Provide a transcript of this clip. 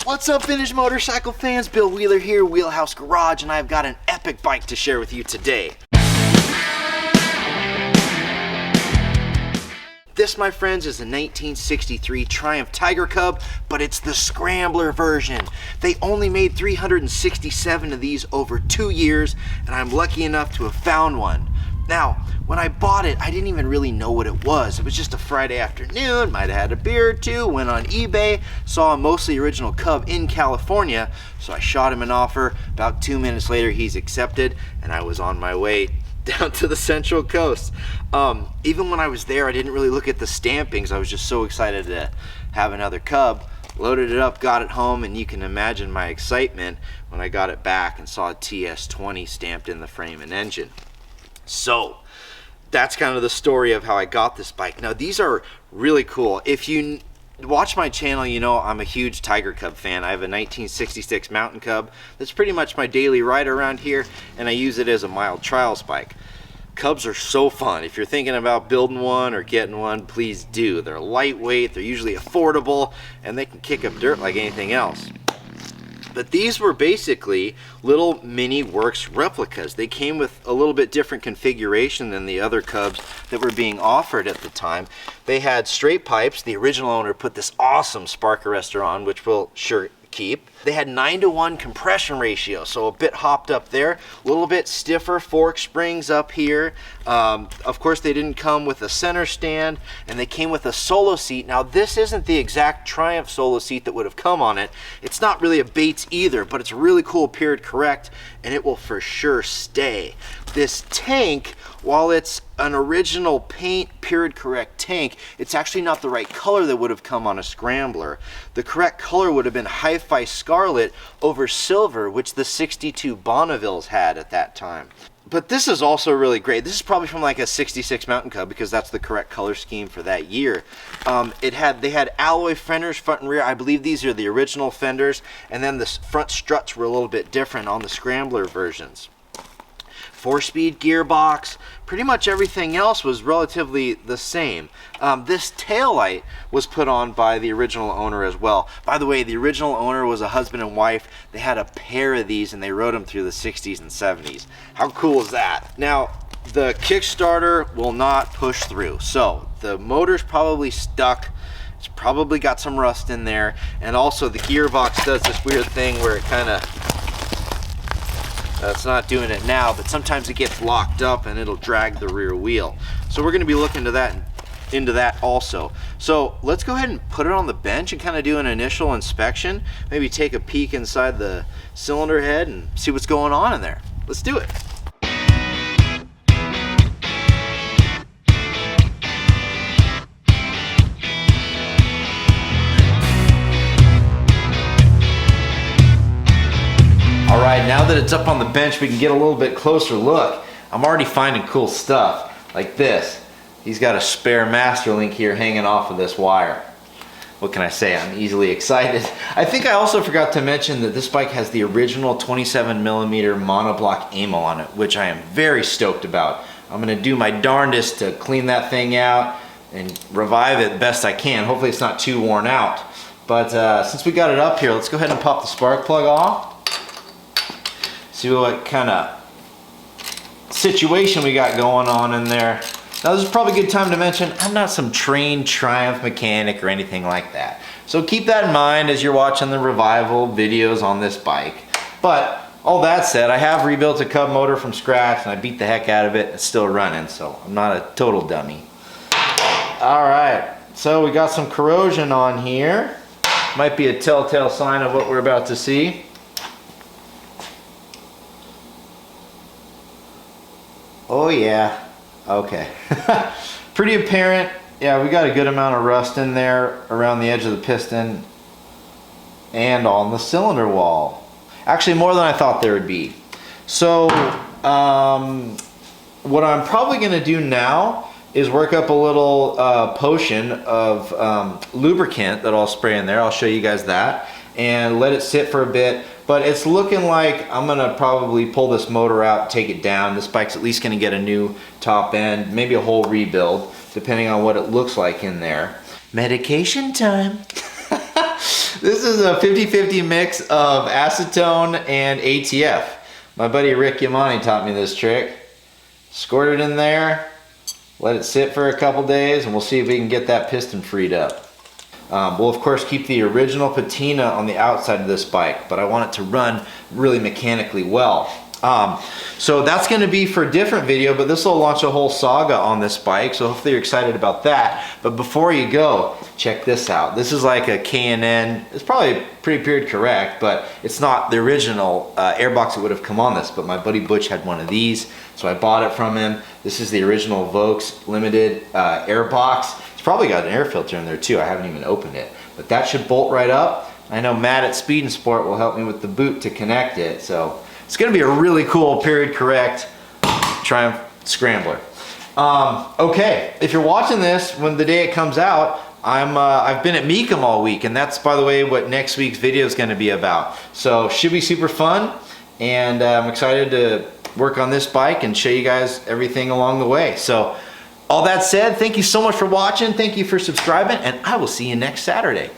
What's up, vintage motorcycle fans? Bill Wheeler here, Wheelhouse Garage, and I've got an epic bike to share with you today. This, my friends, is a 1963 Triumph Tiger Cub, but it's the Scrambler version. They only made 367 of these over 2 years, and I'm lucky enough to have found one. Now, when I bought it, I didn't even really know what it was. It was just a Friday afternoon, might have had a beer or two, went on eBay, saw a mostly original Cub in California, so I shot him an offer. About 2 minutes later, he's accepted, and I was on my way down to the Central Coast. Even when I was there, I didn't really look at the stampings. I was just so excited to have another Cub. Loaded it up, got it home, and you can imagine my excitement when I got it back and saw a TS20 stamped in the frame and engine. So that's kind of the story of how I got this bike. Now, these are really cool. If you watch my channel, you know I'm a huge Tiger Cub fan. I have a 1966 Mountain Cub that's pretty much my daily ride around here, and I use it as a mild trials bike. Cubs are so fun. If you're thinking about building one or getting one, please do. They're lightweight, they're usually affordable, and they can kick up dirt like anything else. But these were basically little mini works replicas. They came with a little bit different configuration than the other Cubs that were being offered at the time. They had straight pipes. The original owner put this awesome spark arrestor on, which we'll sure keep. They had 9:1 compression ratio, so a bit hopped up there. A little bit stiffer fork springs up here. Of course, they didn't come with a center stand, and they came with a solo seat. Now, this isn't the exact Triumph solo seat that would have come on it. It's not really a Bates either, but it's really cool period correct, and it will for sure stay. This tank, while it's an original paint period correct tank, it's actually not the right color that would have come on a Scrambler. The correct color would have been Hi-Fi Scarlet over silver, which the 62 Bonnevilles had at that time. But this is also really great. This is probably from like a 66 Mountain Cub, because that's the correct color scheme for that year. They had alloy fenders front and rear. I believe these are the original fenders, and then the front struts were a little bit different on the Scrambler versions. 4-speed gearbox, pretty much everything else was relatively the same. This taillight was put on by the original owner as well. By the way, the original owner was a husband and wife. They had a pair of these and they rode them through the 60s and 70s. How cool is that? Now, the Kickstarter will not push through, so the motor's probably stuck. It's probably got some rust in there, and also the gearbox does this weird thing where it kind of it's not doing it now, but sometimes it gets locked up and it'll drag the rear wheel. So we're going to be looking into that also. So let's go ahead and put it on the bench and kind of do an initial inspection. Maybe take a peek inside the cylinder head and see what's going on in there. Let's do it. Alright, now that it's up on the bench, we can get a little bit closer look. I'm already finding cool stuff, like this. He's got a spare master link here hanging off of this wire. What can I say? I'm easily excited. I think I also forgot to mention that this bike has the original 27mm monoblock ammo on it, which I am very stoked about. I'm going to do my darndest to clean that thing out and revive it best I can. Hopefully it's not too worn out. But since we got it up here, let's go ahead and pop the spark plug off. See what kind of situation we got going on in there. Now, this is probably a good time to mention I'm not some trained Triumph mechanic or anything like that. So keep that in mind as you're watching the revival videos on this bike. But all that said, I have rebuilt a Cub motor from scratch and I beat the heck out of it. It's still running, so I'm not a total dummy. Alright, so we got some corrosion on here. Might be a telltale sign of what we're about to see. Oh yeah, okay. Pretty apparent. Yeah, we got a good amount of rust in there around the edge of the piston and on the cylinder wall. Actually, more than I thought there would be. So, what I'm probably going to do now is work up a little potion of lubricant that I'll spray in there. I'll show you guys that and let it sit for a bit. But it's looking like I'm gonna probably pull this motor out, take it down. This bike's at least gonna get a new top end, maybe a whole rebuild, depending on what it looks like in there. Medication time. This is a 50-50 mix of acetone and ATF. My buddy Rick Yamani taught me this trick. Squirt it in there, let it sit for a couple days, and we'll see if we can get that piston freed up. We'll of course keep the original patina on the outside of this bike, but I want it to run really mechanically well. So that's going to be for a different video, but this will launch a whole saga on this bike, so hopefully you're excited about that. But before you go, check this out. This is like a K&N, it's probably pretty period correct, but it's not the original airbox that would have come on this, but my buddy Butch had one of these, so I bought it from him. This is the original Vokes limited airbox. It's probably got an air filter in there too, I haven't even opened it, but that should bolt right up. I know Matt at Speed and Sport will help me with the boot to connect it, so it's going to be a really cool period correct Triumph Scrambler. Okay, if you're watching this when the day it comes out, I've been at Mecum all week, and that's, by the way, what next week's video is going to be about. So should be super fun, and I'm excited to work on this bike and show you guys everything along the way. So all that said, thank you so much for watching, thank you for subscribing, and I will see you next Saturday.